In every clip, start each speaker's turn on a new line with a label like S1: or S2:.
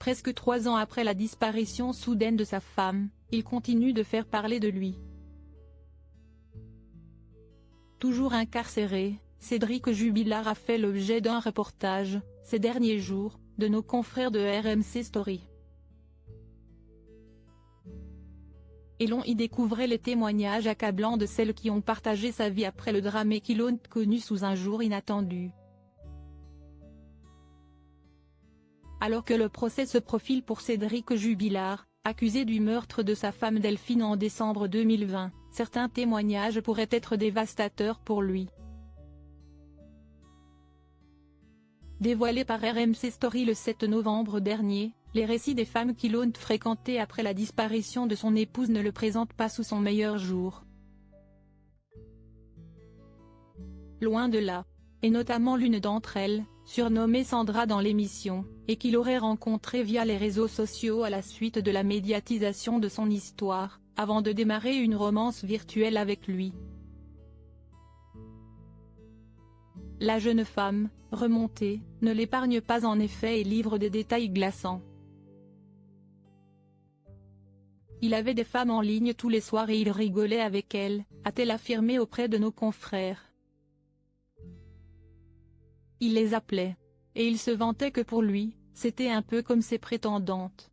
S1: Presque 3 ans après la disparition soudaine de sa femme, il continue de faire parler de lui. Toujours incarcéré, Cédric Jubilard a fait l'objet d'un reportage, ces derniers jours, de nos confrères de RMC Story. Et l'on y découvrait les témoignages accablants de celles qui ont partagé sa vie après le drame et qui l'ont connu sous un jour inattendu. Alors que le procès se profile pour Cédric Jubilard, accusé du meurtre de sa femme Delphine en décembre 2020, certains témoignages pourraient être dévastateurs pour lui. Dévoilé par RMC Story le 7 novembre dernier, les récits des femmes qui l'ont fréquenté après la disparition de son épouse ne le présentent pas sous son meilleur jour. Loin de là. Et notamment l'une d'entre elles, surnommée Sandra dans l'émission, et qu'il aurait rencontrée via les réseaux sociaux à la suite de la médiatisation de son histoire, avant de démarrer une romance virtuelle avec lui. La jeune femme, remontée, ne l'épargne pas en effet et livre des détails glaçants. Il avait des femmes en ligne tous les soirs et il rigolait avec elles, a-t-elle affirmé auprès de nos confrères. Il les appelait. Et il se vantait que pour lui, c'était un peu comme ses prétendantes.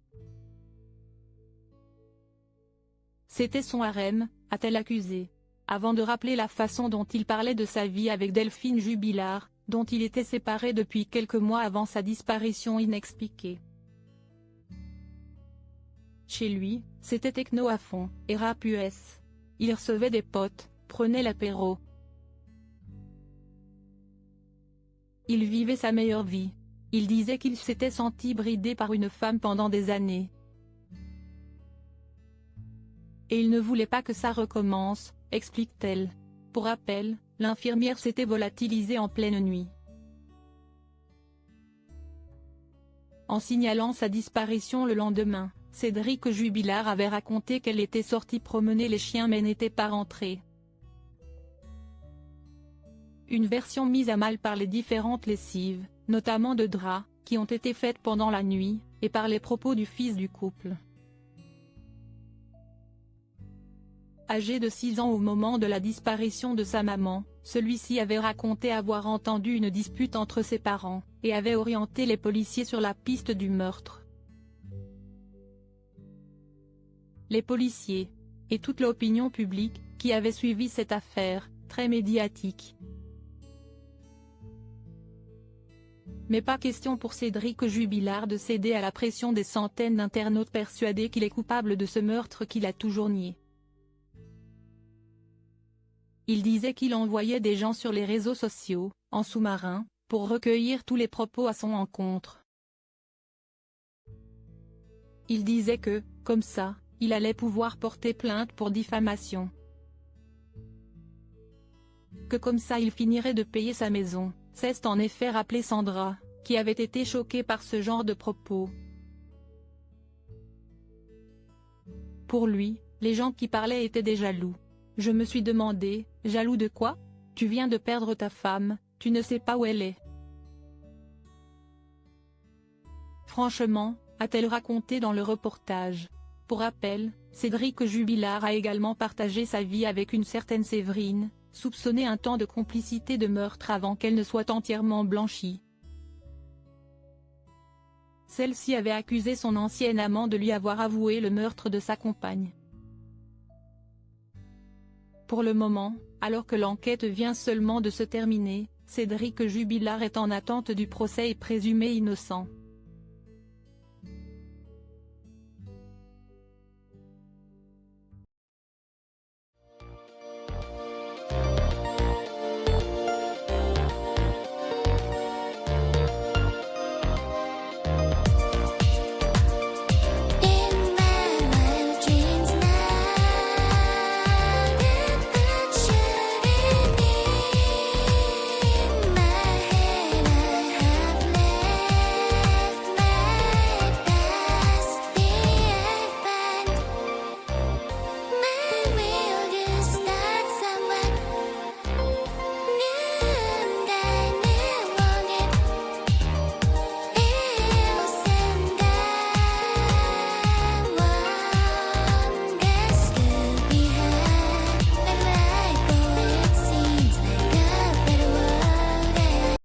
S1: C'était son harem, a-t-elle accusé. Avant de rappeler la façon dont il parlait de sa vie avec Delphine Jubilard, dont il était séparé depuis quelques mois avant sa disparition inexpliquée. Chez lui, c'était techno à fond, et rap US. Il recevait des potes, prenait l'apéro. Il vivait sa meilleure vie. Il disait qu'il s'était senti bridé par une femme pendant des années. Et il ne voulait pas que ça recommence, explique-t-elle. Pour rappel, l'infirmière s'était volatilisée en pleine nuit. En signalant sa disparition le lendemain, Cédric Jubilard avait raconté qu'elle était sortie promener les chiens mais n'était pas rentrée. Une version mise à mal par les différentes lessives, notamment de draps, qui ont été faites pendant la nuit, et par les propos du fils du couple. Âgé de 6 ans au moment de la disparition de sa maman, celui-ci avait raconté avoir entendu une dispute entre ses parents, et avait orienté les policiers sur la piste du meurtre. Les policiers, et toute l'opinion publique, qui avait suivi cette affaire, très médiatique. Mais pas question pour Cédric Jubilard de céder à la pression des centaines d'internautes persuadés qu'il est coupable de ce meurtre qu'il a toujours nié. Il disait qu'il envoyait des gens sur les réseaux sociaux, en sous-marin, pour recueillir tous les propos à son encontre. Il disait que, comme ça, il allait pouvoir porter plainte pour diffamation. Que comme ça il finirait de payer sa maison. C'est en effet rappelé Sandra, qui avait été choquée par ce genre de propos. Pour lui, les gens qui parlaient étaient des jaloux. Je me suis demandé, jaloux de quoi? Tu viens de perdre ta femme, tu ne sais pas où elle est. Franchement, a-t-elle raconté dans le reportage. Pour rappel, Cédric Jubilard a également partagé sa vie avec une certaine Séverine, soupçonnée un temps de complicité de meurtre avant qu'elle ne soit entièrement blanchie. Celle-ci avait accusé son ancien amant de lui avoir avoué le meurtre de sa compagne. Pour le moment, alors que l'enquête vient seulement de se terminer, Cédric Jubilard est en attente du procès et présumé innocent.